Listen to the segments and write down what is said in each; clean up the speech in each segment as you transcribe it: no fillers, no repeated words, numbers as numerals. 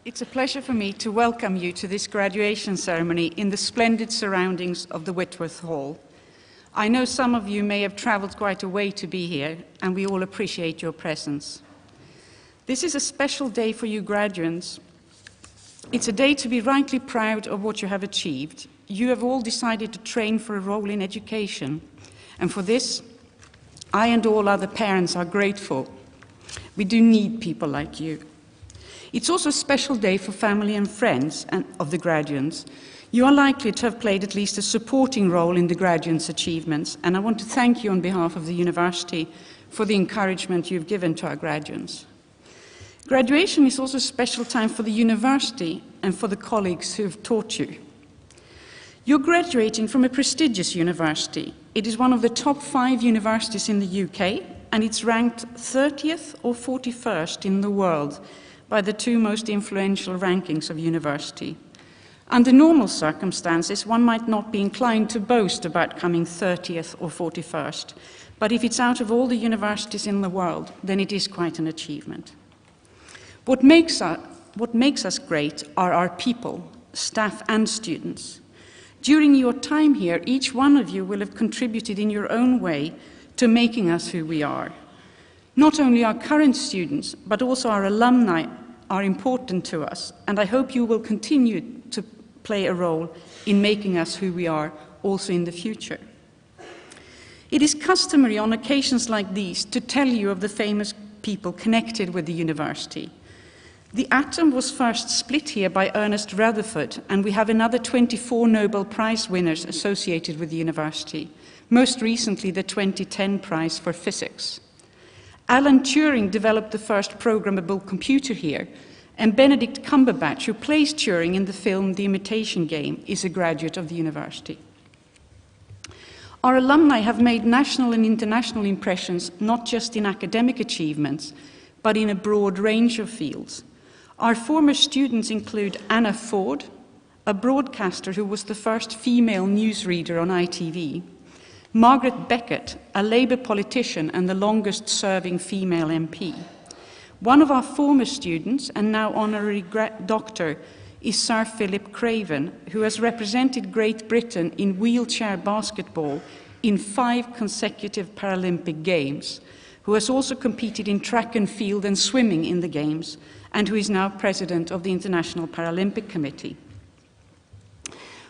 It's a pleasure for me to welcome you to this graduation ceremony in the splendid surroundings of the Whitworth Hall. I know some of you may have travelled quite a way to be here, and we all appreciate your presence. This is a special day for you graduates. It's a day to be rightly proud of what you have achieved. You have all decided to train for a role in education, and for this, I and all other parents are grateful. We do need people like you. It's also a special day for family and friends of the graduates. You are likely to have played at least a supporting role in the graduates' achievements, and I want to thank you on behalf of the university for the encouragement you've given to our graduates. Graduation is also a special time for the university and for the colleagues who have taught you. You're graduating from a prestigious university. It is one of the top 5 universities in the UK, and it's ranked 30th or 41st in the world by the 2 most influential rankings of university. Under normal circumstances, one might not be inclined to boast about coming 30th or 41st, but if it's out of all the universities in the world, then it is quite an achievement. What makes us great are our people, staff and students. During your time here, each one of you will have contributed in your own way to making us who we are. Not only our current students, but also our alumni are important to us, and I hope you will continue to play a role in making us who we are also in the future. It is customary on occasions like these to tell you of the famous people connected with the university. The atom was first split here by Ernest Rutherford, and we have another 24 Nobel Prize winners associated with the university, most recently the 2010 Prize for Physics. Alan Turing developed the first programmable computer here, and Benedict Cumberbatch, who plays Turing in the film The Imitation Game, is a graduate of the university. Our alumni have made national and international impressions, not just in academic achievements, but in a broad range of fields. Our former students include Anna Ford, a broadcaster who was the first female newsreader on ITV, Margaret Beckett, a Labour politician and the longest-serving female MP. One of our former students, and now honorary doctor, is Sir Philip Craven, who has represented Great Britain in wheelchair basketball in 5 consecutive Paralympic Games, who has also competed in track and field and swimming in the Games, and who is now president of the International Paralympic Committee.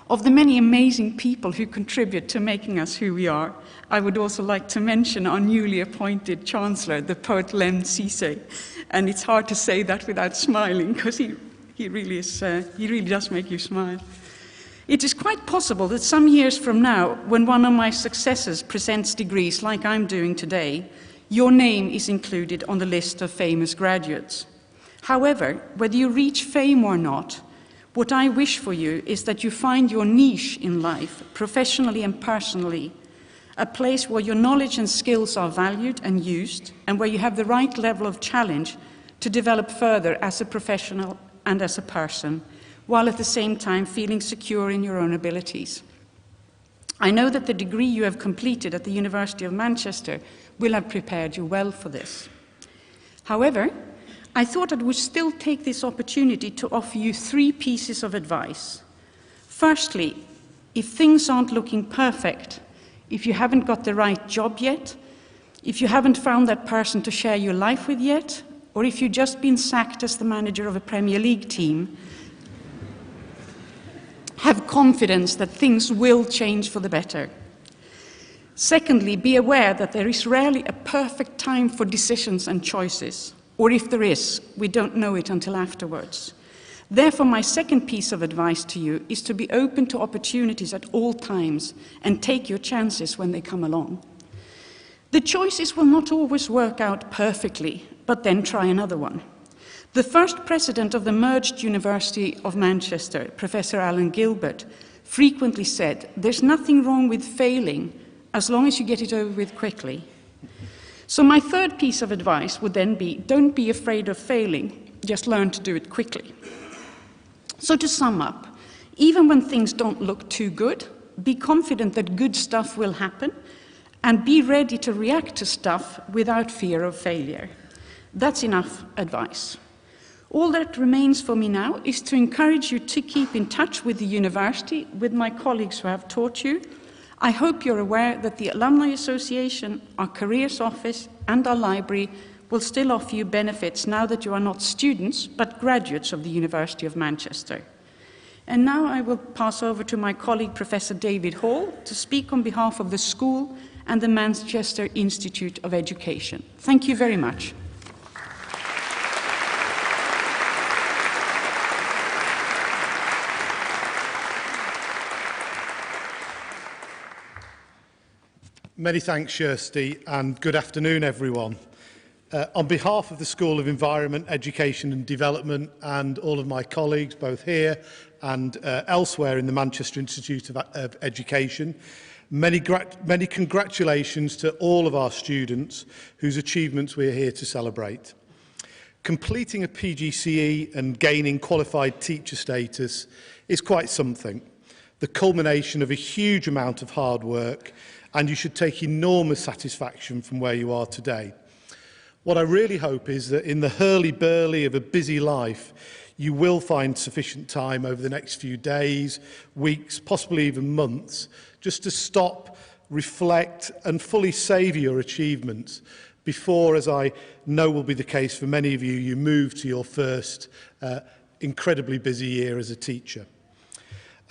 Of the many amazing people who contribute to making us who we are, I would also like to mention our newly appointed Chancellor, the poet Lem Sise. And it's hard to say that without smiling, because he really does make you smile. It is quite possible that some years from now, when one of my successors presents degrees like I'm doing today, your name is included on the list of famous graduates. However, whether you reach fame or not, what I wish for you is that you find your niche in life, professionally and personally, a place where your knowledge and skills are valued and used, and where you have the right level of challenge to develop further as a professional and as a person, while at the same time feeling secure in your own abilities. I know that the degree you have completed at the University of Manchester will have prepared you well for this. However, I thought I would still take this opportunity to offer you 3 pieces of advice. Firstly, if things aren't looking perfect, if you haven't got the right job yet, if you haven't found that person to share your life with yet, or if you've just been sacked as the manager of a Premier League team, have confidence that things will change for the better. Secondly, be aware that there is rarely a perfect time for decisions and choices. Or if there is, we don't know it until afterwards. Therefore, my second piece of advice to you is to be open to opportunities at all times and take your chances when they come along. The choices will not always work out perfectly, but then try another one. The first president of the merged University of Manchester, Professor Alan Gilbert, frequently said, "There's nothing wrong with failing as long as you get it over with quickly." So my third piece of advice would then be, don't be afraid of failing, just learn to do it quickly. So to sum up, even when things don't look too good, be confident that good stuff will happen, and be ready to react to stuff without fear of failure. That's enough advice. All that remains for me now is to encourage you to keep in touch with the university, with my colleagues who have taught you. I hope you're aware that the Alumni Association, our Careers Office and our library will still offer you benefits now that you are not students but graduates of the University of Manchester. And now I will pass over to my colleague Professor David Hall to speak on behalf of the school and the Manchester Institute of Education. Thank you very much. Many thanks, Kirsty, and good afternoon, everyone. On behalf of the School of Environment, Education and Development and all of my colleagues, both here and elsewhere in the Manchester Institute of Education, many congratulations to all of our students whose achievements we are here to celebrate. Completing a PGCE and gaining qualified teacher status is quite something, the culmination of a huge amount of hard work, and you should take enormous satisfaction from where you are today. What I really hope is that in the hurly-burly of a busy life, you will find sufficient time over the next few days, weeks, possibly even months, just to stop, reflect and fully savour your achievements before, as I know will be the case for many of you, you move to your first incredibly busy year as a teacher.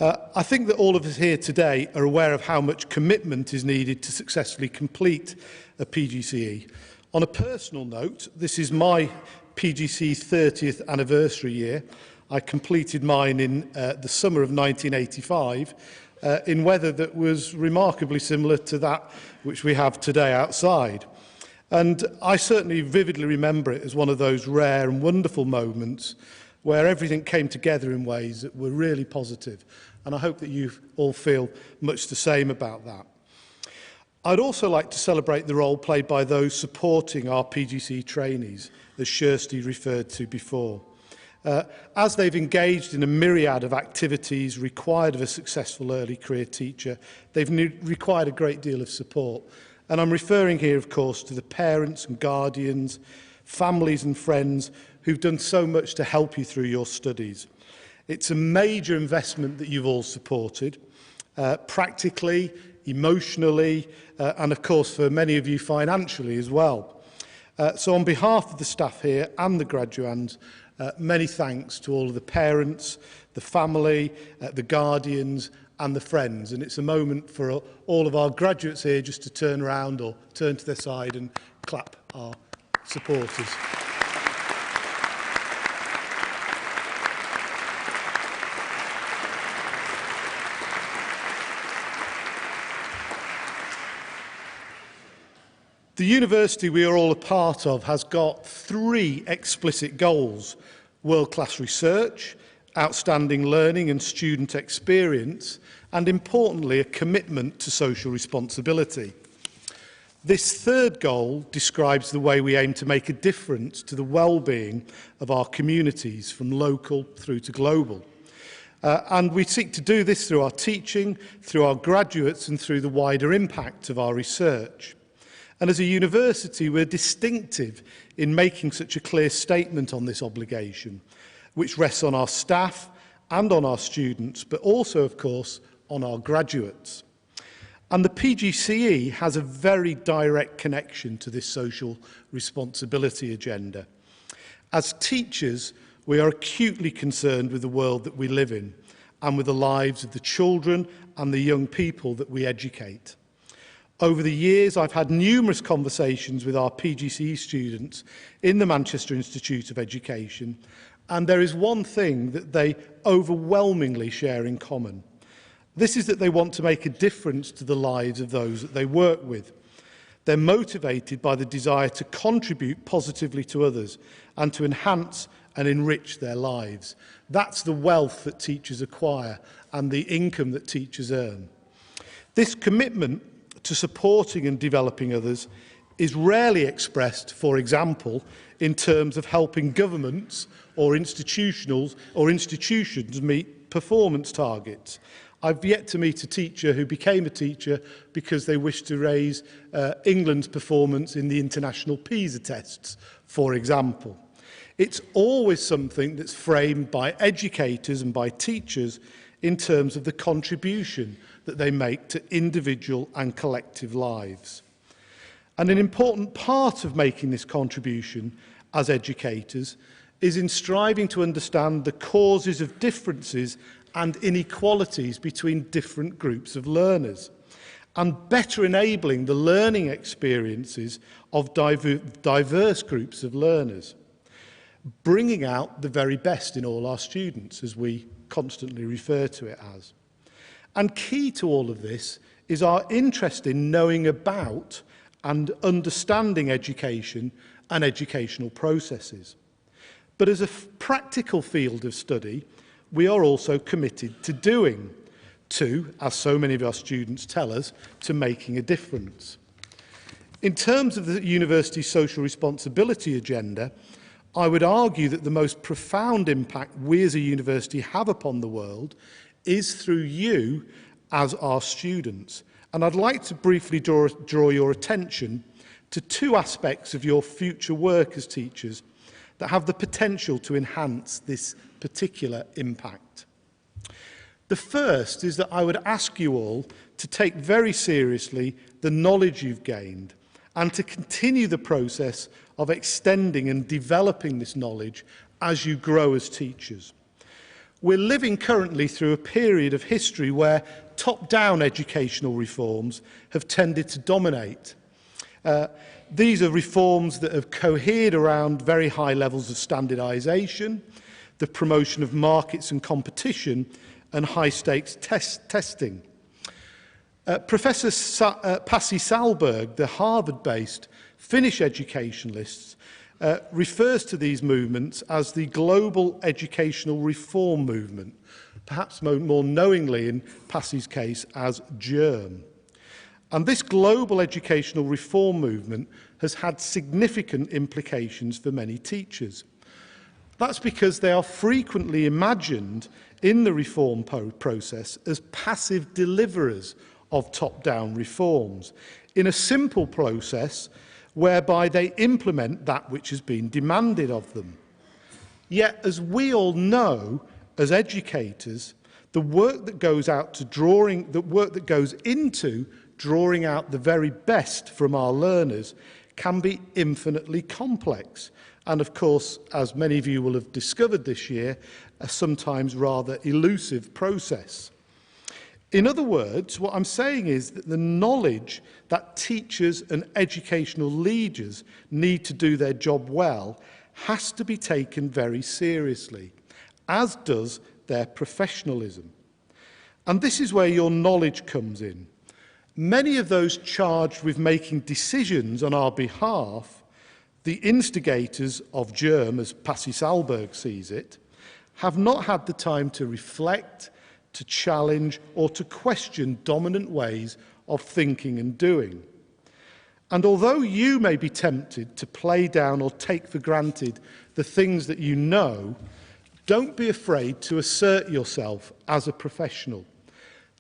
I think that all of us here today are aware of how much commitment is needed to successfully complete a PGCE. On a personal note, this is my PGCE 30th anniversary year. I completed mine in the summer of 1985 in weather that was remarkably similar to that which we have today outside. And I certainly vividly remember it as one of those rare and wonderful moments where everything came together in ways that were really positive. And I hope that you all feel much the same about that. I'd also like to celebrate the role played by those supporting our PGCE trainees, as Kirsty referred to before. As they've engaged in a myriad of activities required of a successful early career teacher, they've required a great deal of support. And I'm referring here, of course, to the parents and guardians, families and friends who've done so much to help you through your studies. It's a major investment that you've all supported, practically, emotionally, and of course for many of you financially as well. So on behalf of the staff here and the graduands, many thanks to all of the parents, the family, the guardians and the friends. And it's a moment for all of our graduates here just to turn around or turn to their side and clap our supporters. The university we are all a part of has got 3 explicit goals: world-class research, outstanding learning and student experience, and importantly, a commitment to social responsibility. This third goal describes the way we aim to make a difference to the well-being of our communities, from local through to global. And we seek to do this through our teaching, through our graduates, and through the wider impact of our research. And as a university, we're distinctive in making such a clear statement on this obligation, which rests on our staff and on our students, but also, of course, on our graduates. And the PGCE has a very direct connection to this social responsibility agenda. As teachers, we are acutely concerned with the world that we live in and with the lives of the children and the young people that we educate. Over the years, I've had numerous conversations with our PGCE students in the Manchester Institute of Education, and there is one thing that they overwhelmingly share in common. This is that they want to make a difference to the lives of those that they work with. They're motivated by the desire to contribute positively to others and to enhance and enrich their lives. That's the wealth that teachers acquire and the income that teachers earn. This commitment to supporting and developing others is rarely expressed, for example, in terms of helping governments or institutions meet performance targets. I've yet to meet a teacher who became a teacher because they wished to raise England's performance in the international PISA tests, for example. It's always something that's framed by educators and by teachers in terms of the contribution that they make to individual and collective lives. And an important part of making this contribution as educators is in striving to understand the causes of differences and inequalities between different groups of learners, and better enabling the learning experiences of diverse groups of learners, bringing out the very best in all our students, as we constantly refer to it as. And key to all of this is our interest in knowing about and understanding education and educational processes. But as a practical field of study, we are also committed to doing, to, as so many of our students tell us, to making a difference. In terms of the university's social responsibility agenda, I would argue that the most profound impact we as a university have upon the world is through you as our students. And I'd like to briefly draw your attention to two aspects of your future work as teachers that have the potential to enhance this particular impact. The first is that I would ask you all to take very seriously the knowledge you've gained and to continue the process of extending and developing this knowledge as you grow as teachers. We're living currently through a period of history where top-down educational reforms have tended to dominate. These are reforms that have cohered around very high levels of standardisation, the promotion of markets and competition, and high-stakes testing. Professor Pasi Sahlberg, the Harvard-based Finnish educationalist, refers to these movements as the global educational reform movement, perhaps more knowingly in Pasi's case as GERM. And this global educational reform movement has had significant implications for many teachers. That's because they are frequently imagined in the reform process as passive deliverers of top-down reforms, in a simple process whereby they implement that which has been demanded of them. Yet, as we all know, as educators, the work that goes into drawing out the very best from our learners can be infinitely complex. And of course, as many of you will have discovered this year, a sometimes rather elusive process. In other words, what I'm saying is that the knowledge that teachers and educational leaders need to do their job well has to be taken very seriously, as does their professionalism. And this is where your knowledge comes in. Many of those charged with making decisions on our behalf, the instigators of GERM, as Pasi Sahlberg sees it, have not had the time to reflect, to challenge, or to question dominant ways of thinking and doing. And although you may be tempted to play down or take for granted the things that you know, don't be afraid to assert yourself as a professional.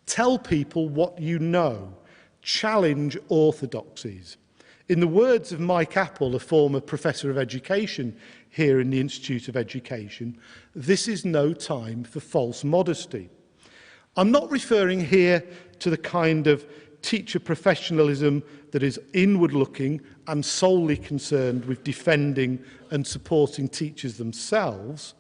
Tell people what you know. Challenge orthodoxies. In the words of Mike Apple, a former professor of education here in the Institute of Education, this is no time for false modesty. I'm not referring here to the kind of teacher professionalism that is inward-looking and solely concerned with defending and supporting teachers themselves.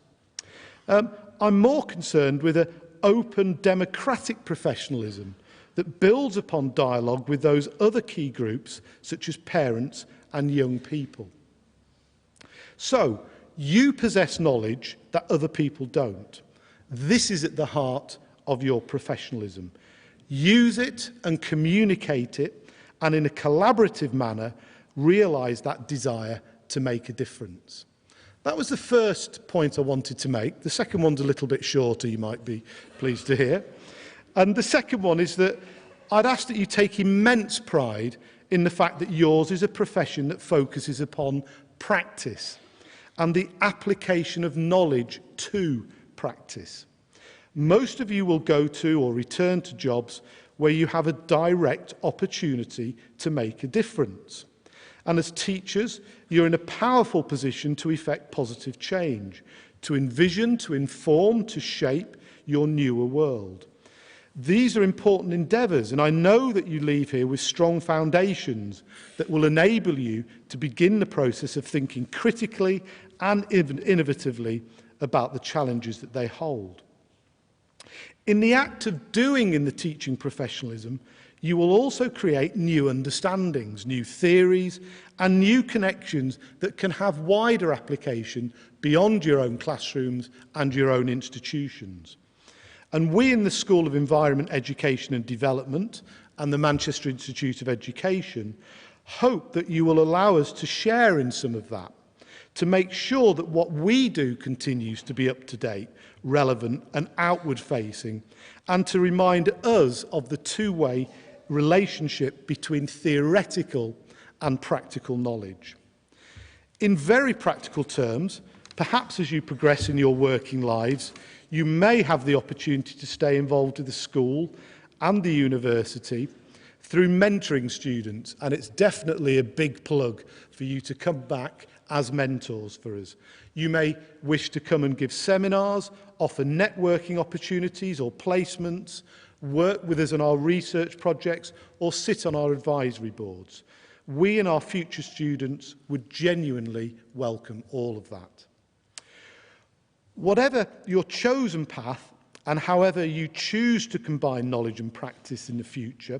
I'm more concerned with an open, democratic professionalism that builds upon dialogue with those other key groups, such as parents and young people. So, you possess knowledge that other people don't. This is at the heart of your professionalism. Use it and communicate it, and in a collaborative manner, realise that desire to make a difference. That was the first point I wanted to make. The second one's a little bit shorter, you might be pleased to hear. And the second one is that I'd ask that you take immense pride in the fact that yours is a profession that focuses upon practice and the application of knowledge to practice. Most of you will go to or return to jobs where you have a direct opportunity to make a difference. And as teachers, you're in a powerful position to effect positive change, to envision, to inform, to shape your newer world. These are important endeavours, and I know that you leave here with strong foundations that will enable you to begin the process of thinking critically and innovatively about the challenges that they hold. In the act of doing in the teaching professionalism, you will also create new understandings, new theories, and new connections that can have wider application beyond your own classrooms and your own institutions. And we in the School of Environment, Education and Development and the Manchester Institute of Education hope that you will allow us to share in some of that, to make sure that what we do continues to be up to date, relevant and outward facing, and to remind us of the two-way relationship between theoretical and practical knowledge. In very practical terms, perhaps as you progress in your working lives, you may have the opportunity to stay involved with the school and the university through mentoring students, and it's definitely a big plug for you to come back as mentors for us. You may wish to come and give seminars, offer networking opportunities or placements, work with us on our research projects, or sit on our advisory boards. We and our future students would genuinely welcome all of that. Whatever your chosen path, and however you choose to combine knowledge and practice in the future,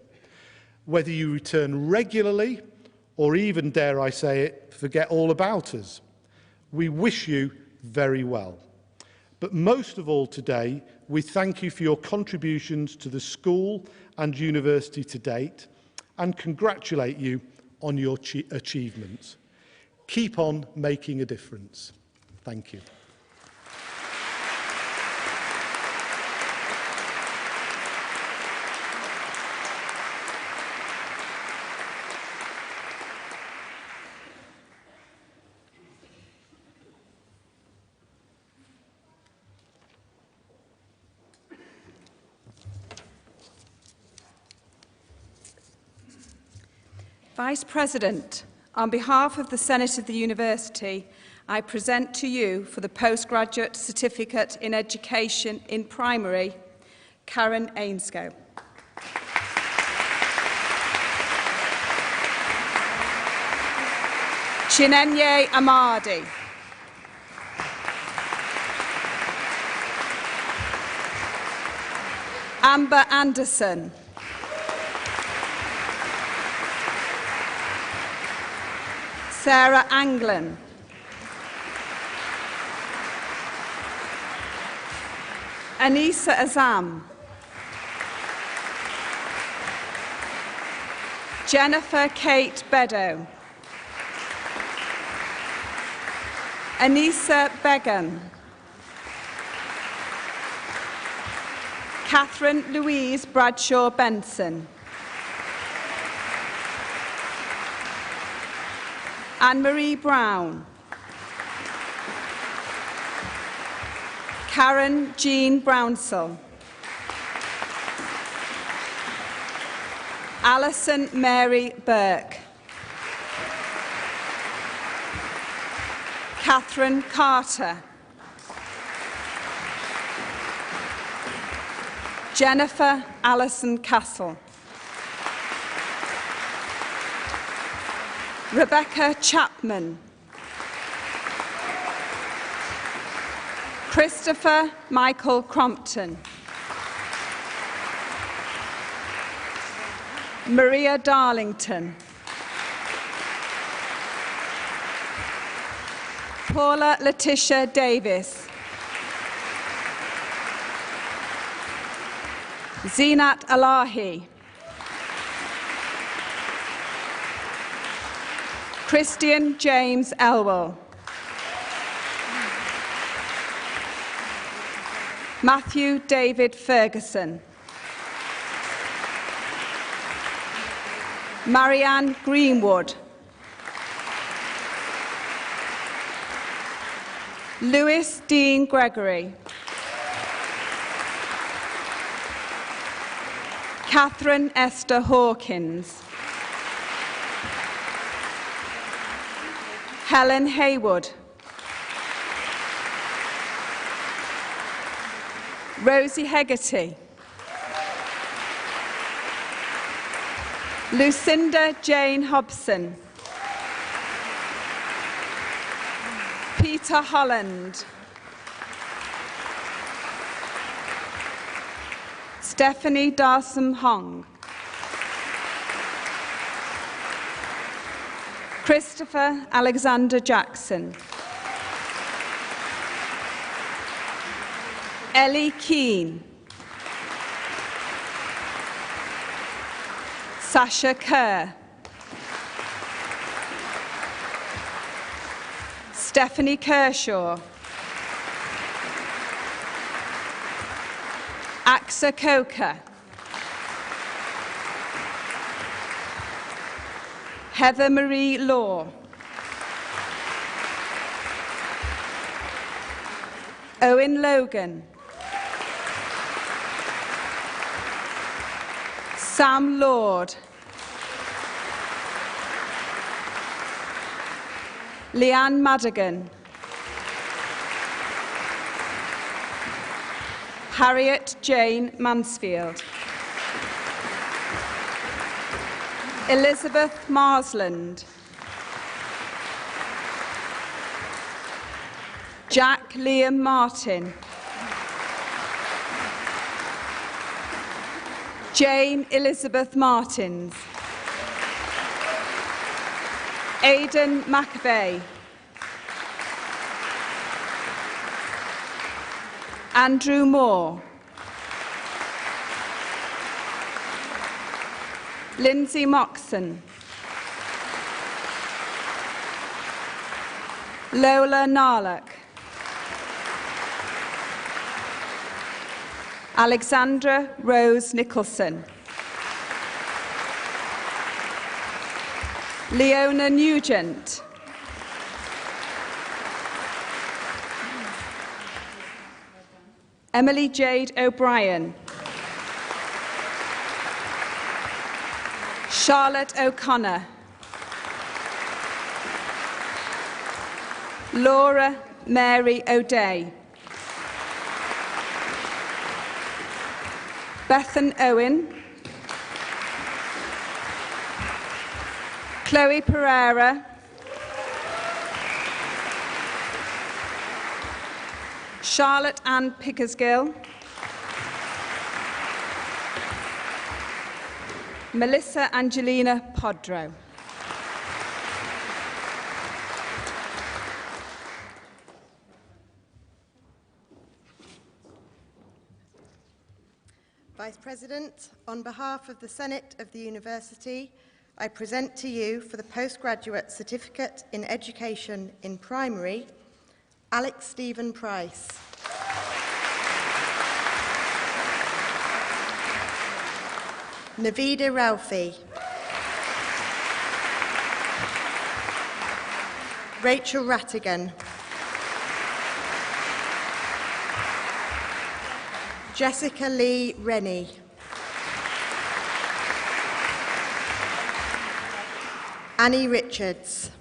whether you return regularly, or even, dare I say it, forget all about us, we wish you very well. But most of all today, we thank you for your contributions to the school and university to date, and congratulate you on your achievements. Keep on making a difference. Thank you. Vice President, on behalf of the Senate of the University, I present to you for the Postgraduate Certificate in Education in Primary, Karen Ainscough. Chinenye Amadi. Amber Anderson. Sarah Anglin. Anissa Azam. Jennifer Kate Beddoe. Anissa Begum. Catherine Louise Bradshaw Benson. Anne-Marie Brown. Karen Jean Brownsell. Alison Mary Burke. Catherine Carter. Jennifer Alison Castle. Rebecca Chapman. Christopher Michael Crompton. Maria Darlington. Paula Letitia Davis. Zinat Alahi. Christian James Elwell. Matthew David Ferguson. Marianne Greenwood. Lewis Dean Gregory. Catherine Esther Hawkins. Helen Haywood. Rosie Hegarty. Lucinda Jane Hobson. Peter Holland. Stephanie Darsom Hong. Christopher Alexander Jackson. Ellie Keane. Sasha Kerr. Stephanie Kershaw. Axa Coker. Heather Marie Law. Owen Logan. Sam Lord. Leanne Madigan. Harriet Jane Mansfield. Elizabeth Marsland. Jack Liam Martin. Jane Elizabeth Martins. Aidan McVeigh. Andrew Moore. Lindsay Moxon. Lola Narlock. Alexandra Rose Nicholson. Leona Nugent. Emily Jade O'Brien. Charlotte O'Connor. Laura Mary O'Day. Bethan Owen. Chloe Pereira. Charlotte Ann Pickersgill. Melissa Angelina Podro. Vice President, on behalf of the Senate of the University, I present to you for the Postgraduate Certificate in Education in Primary, Alex Stephen Price. Navida Ralphie. Rachel Rattigan. Jessica Lee Rennie. Annie Richards.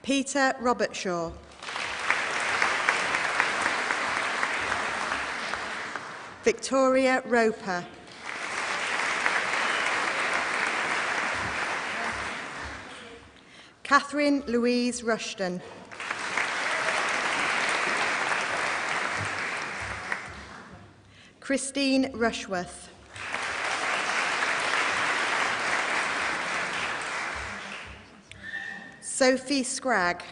Peter Robertshaw. Victoria Roper. Catherine Louise Rushton. Christine Rushworth. Sophie Scragg.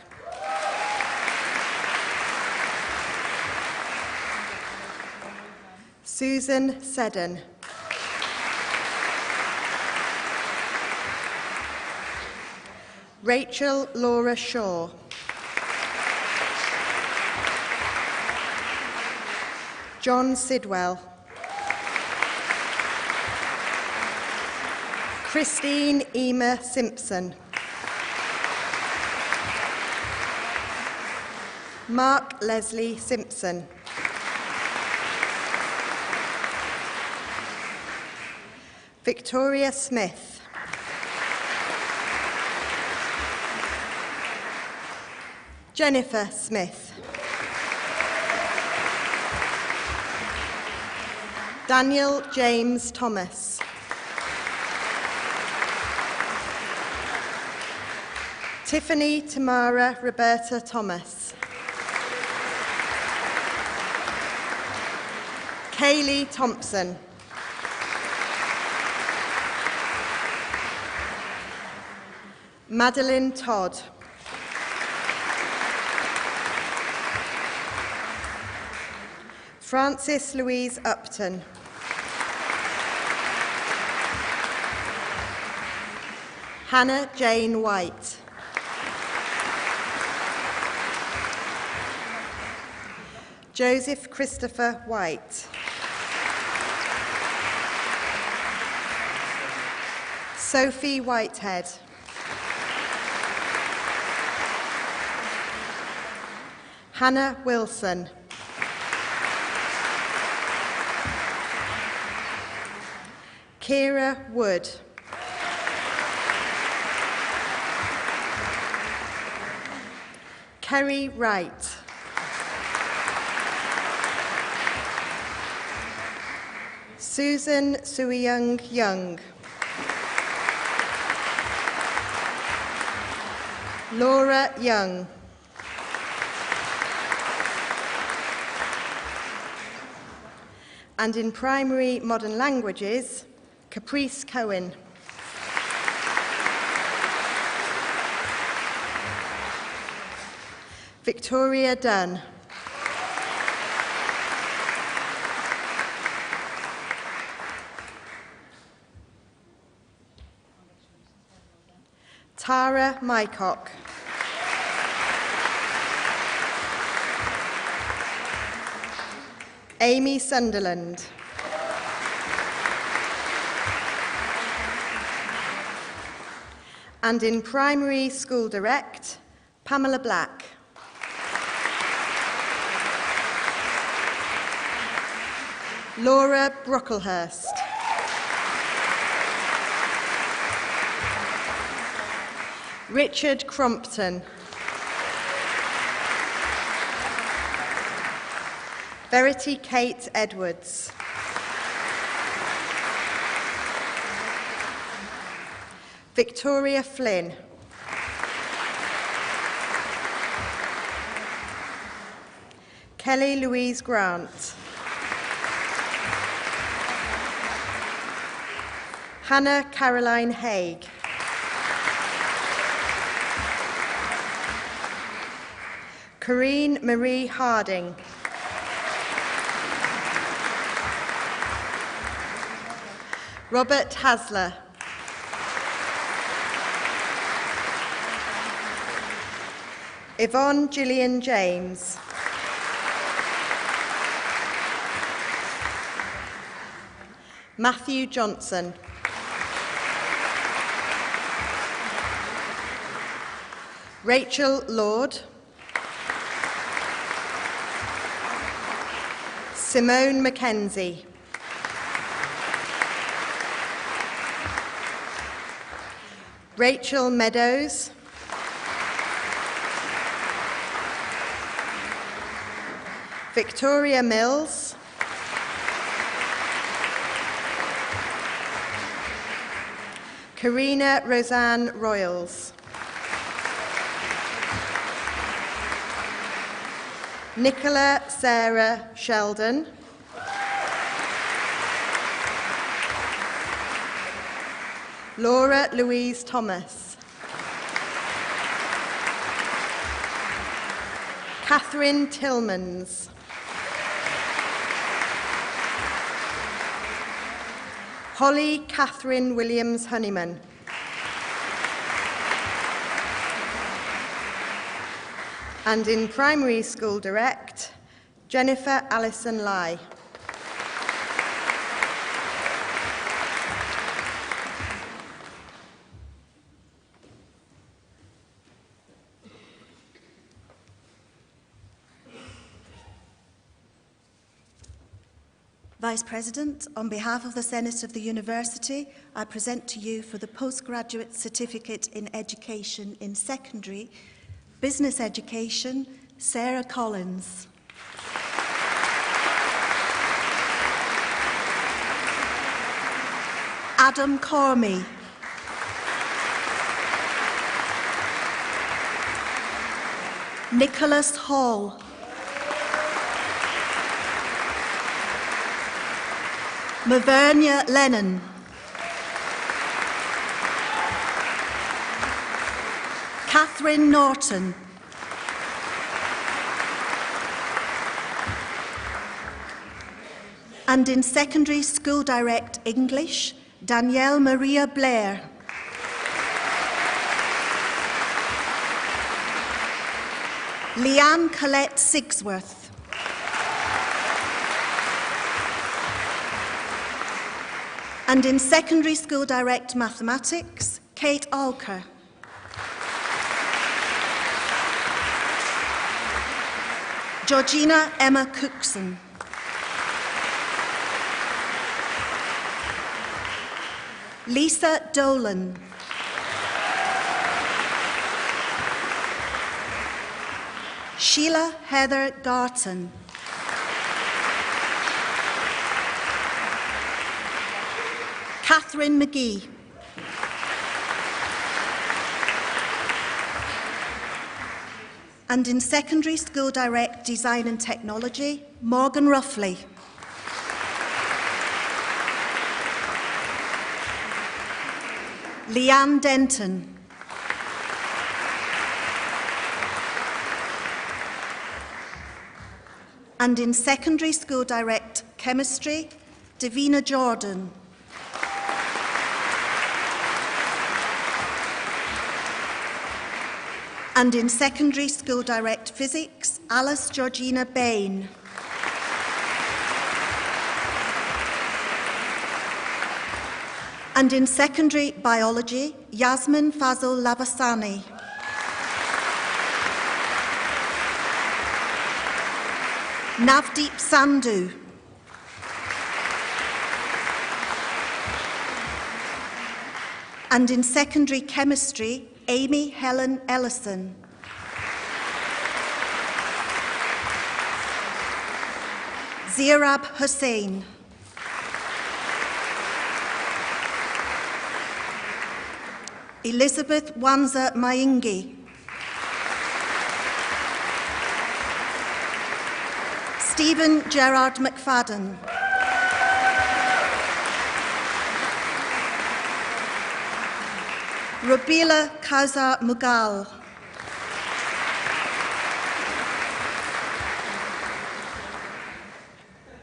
Susan Seddon. Rachel Laura Shaw. John Sidwell. Christine Ema Simpson. Mark Leslie Simpson. Victoria Smith. Jennifer Smith. Daniel James Thomas. Tiffany Tamara Roberta Thomas. Kaylee Thompson. Madeline Todd. Frances Louise Upton. Hannah Jane White. Joseph Christopher White. Sophie Whitehead. Hannah Wilson. Kira Wood. Kerry Wright. Susan Suiyung Young. Laura Young. And in primary modern languages, Caprice Cohen. Victoria Dunn. Tara Mycock. Amy Sunderland. And in primary school direct, Pamela Black. Laura Brocklehurst. Richard Crompton. Verity Kate Edwards. Victoria Flynn. Kelly Louise Grant. Hannah Caroline Haig. Corinne Marie Harding. Robert Hasler. Yvonne Gillian James. Matthew Johnson. Rachel Lord. Simone Mackenzie. Rachel Meadows. Victoria Mills. Karina Roseanne Royals. Nicola Sarah Sheldon. Laura Louise Thomas. Catherine Tillmans. Holly Catherine Williams Honeyman. And in primary school direct, Jennifer Allison Lai. Vice President, on behalf of the Senate of the University, I present to you for the Postgraduate Certificate in Education in Secondary Business Education, Sarah Collins. Adam Cormie. Nicholas Hall. Mavernia Lennon. Catherine Norton. And in Secondary School Direct English, Danielle Maria Blair. Leanne Colette Sigsworth. And in Secondary School Direct Mathematics, Kate Alker. Georgina Emma Cookson. Lisa Dolan. Sheila Heather Garton. Catherine McGee. And in Secondary School Direct Design and Technology, Morgan Ruffley. Leanne Denton. And in Secondary School Direct Chemistry, Davina Jordan. And in Secondary School Direct Physics, Alice Georgina Bain. And in Secondary Biology, Yasmin Fazil Lavasani. Navdeep Sandhu. And in Secondary Chemistry, Amy Helen Ellison. Zirab Hussain. Elizabeth Wanza Maingi. Stephen Gerard McFadden. Rabila Kauza Mughal.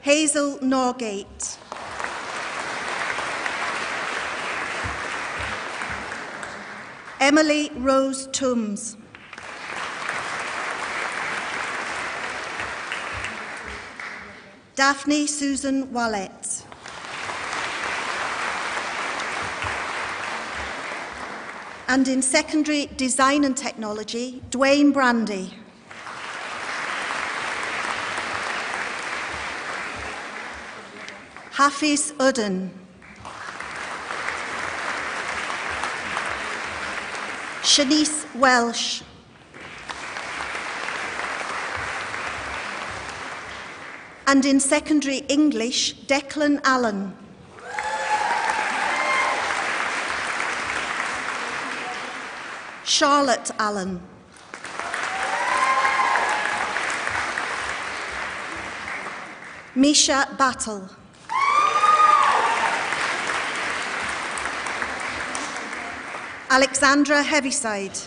Hazel Norgate. Emily Rose Toombs. Daphne Susan Wallet. And in Secondary Design and Technology, Dwayne Brandy. Hafiz Uddin. Shanice Welsh. And in Secondary English, Declan Allen. Charlotte Allen. Misha Battle. Alexandra Heaviside.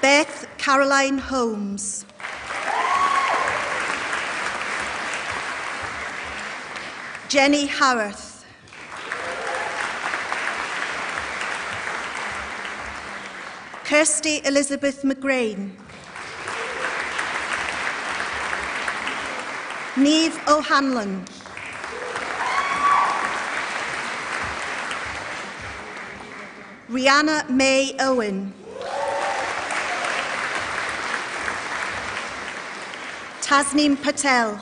Beth Caroline Holmes. Jenny Howarth. Kirsty Elizabeth McGrain. Niamh O'Hanlon. Rihanna May Owen. Tasneem Patel.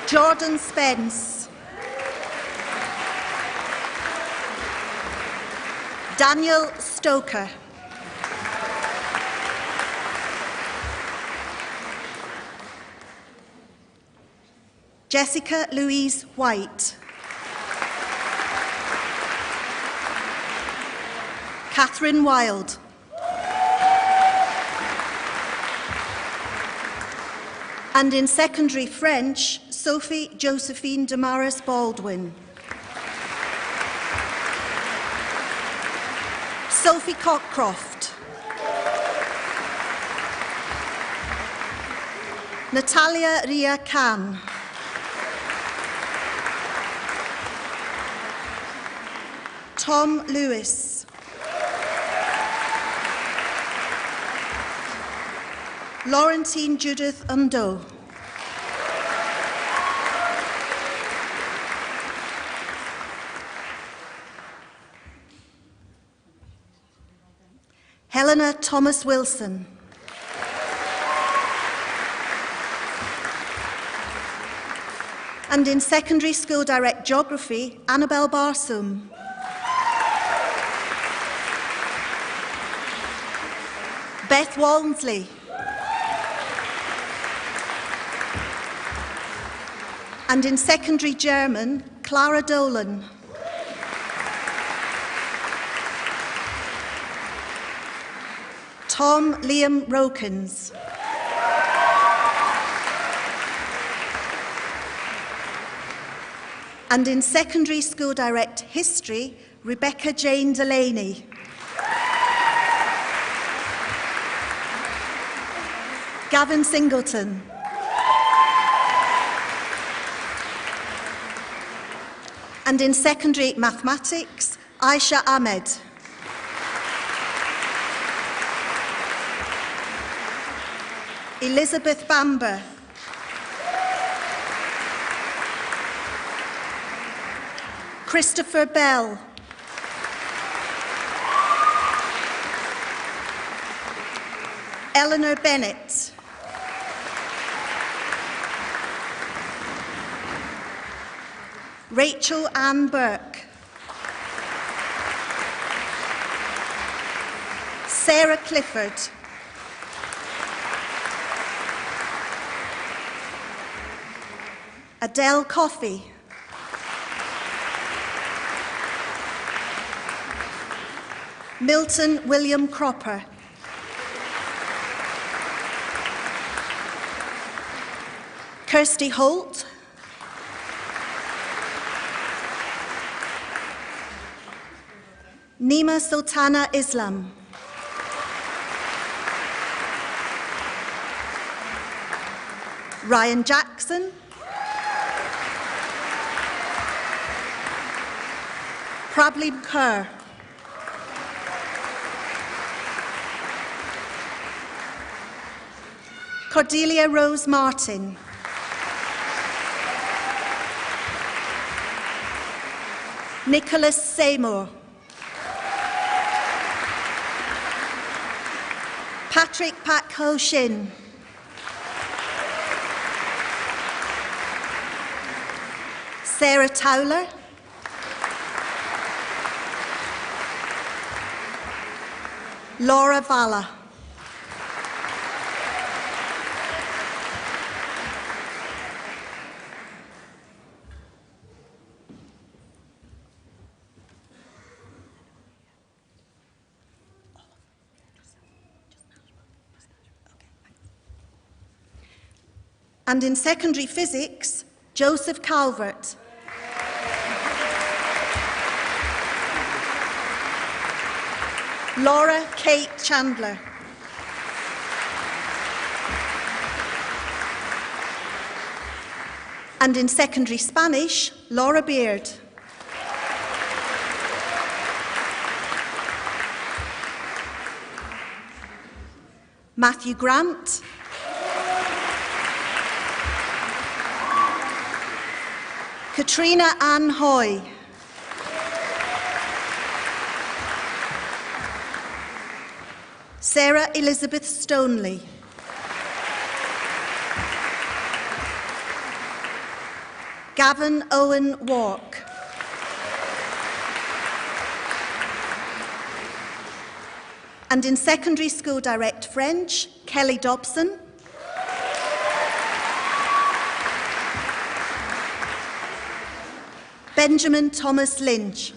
Jordan Spence. Daniel Stoker. Jessica Louise White. Catherine Wilde. And in secondary French, Sophie Josephine Damaris Baldwin. Sophie Cockcroft. Natalia Ria Khan. Tom Lewis. Laurentine Judith Undo. Helena Thomas Wilson. And in secondary school direct geography, Annabel Barsum. Beth Walmsley. And in secondary German, Clara Dolan. Tom Liam Rokins. And in secondary school direct history, Rebecca Jane Delaney. Gavin Singleton. And in secondary mathematics, Aisha Ahmed. Elizabeth Bamber. Christopher Bell. Eleanor Bennett. Rachel Ann Burke. Sarah Clifford. Adele Coffey. Milton William Cropper. Kirsty Holt. Nima Sultana Islam. Ryan Jackson. Prabli Kerr. Cordelia Rose Martin. Nicholas Seymour. Patrick Pak Ho Shin. Sarah Towler. Laura Valla. And in secondary physics, Joseph Calvert. Laura Kate Chandler. And in secondary Spanish, Laura Beard. Matthew Grant. Katrina Ann Hoy. Sarah Elizabeth Stoneley. Gavin Owen Walk. And in secondary school direct French, Kelly Dobson. Benjamin Thomas Lynch.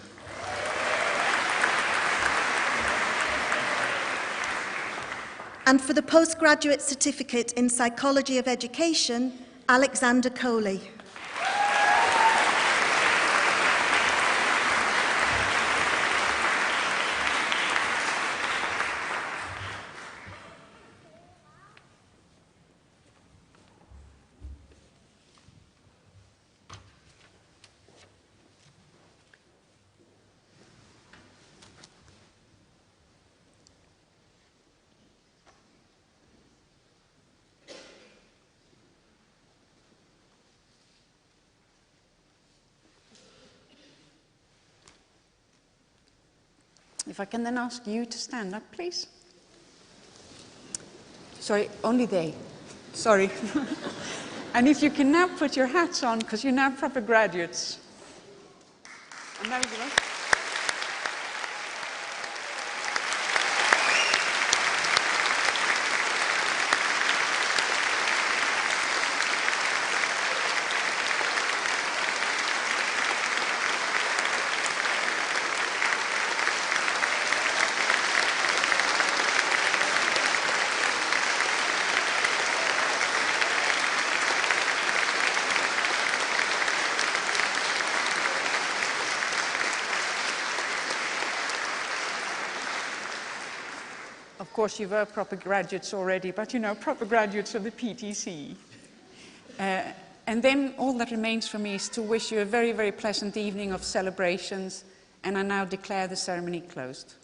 And for the postgraduate certificate in Psychology of Education, Alexander Coley. If I can then ask you to stand up, please. Sorry, only they. Sorry. And if you can now put your hats on, because you're now proper graduates. And there you go. Of course, you were proper graduates already, but you know, proper graduates of the PTC. And then all that remains for me is to wish you a very, very pleasant evening of celebrations, and I now declare the ceremony closed.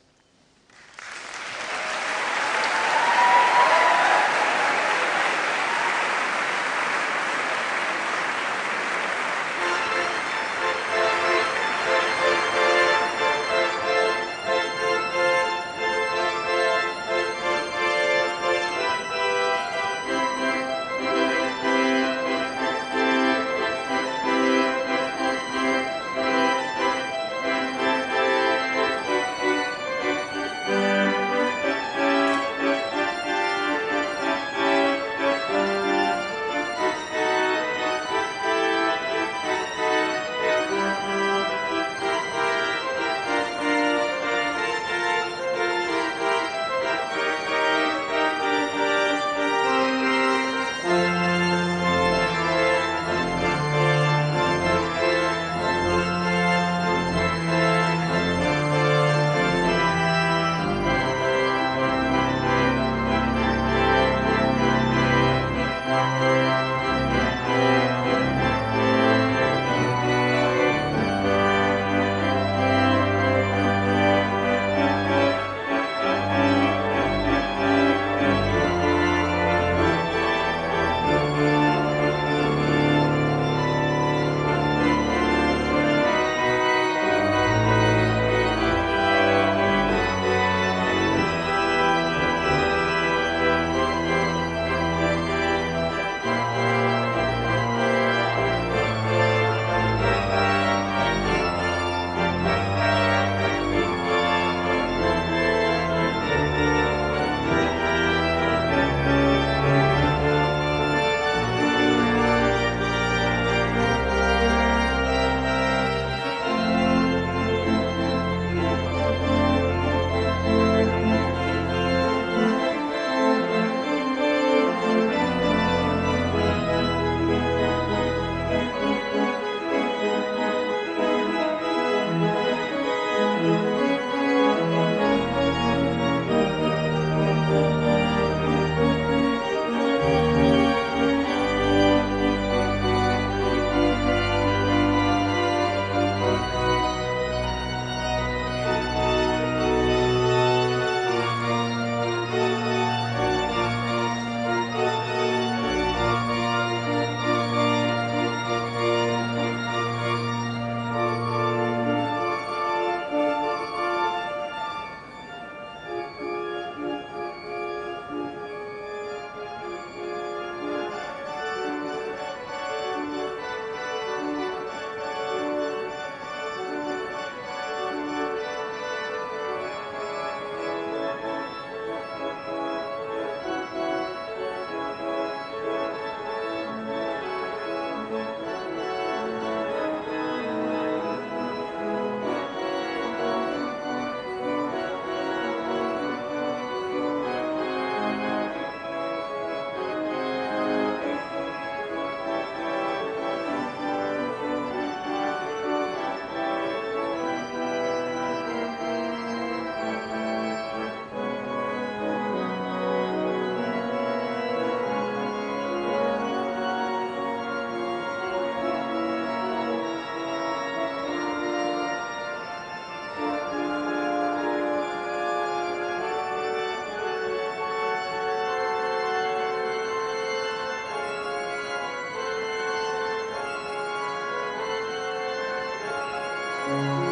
you.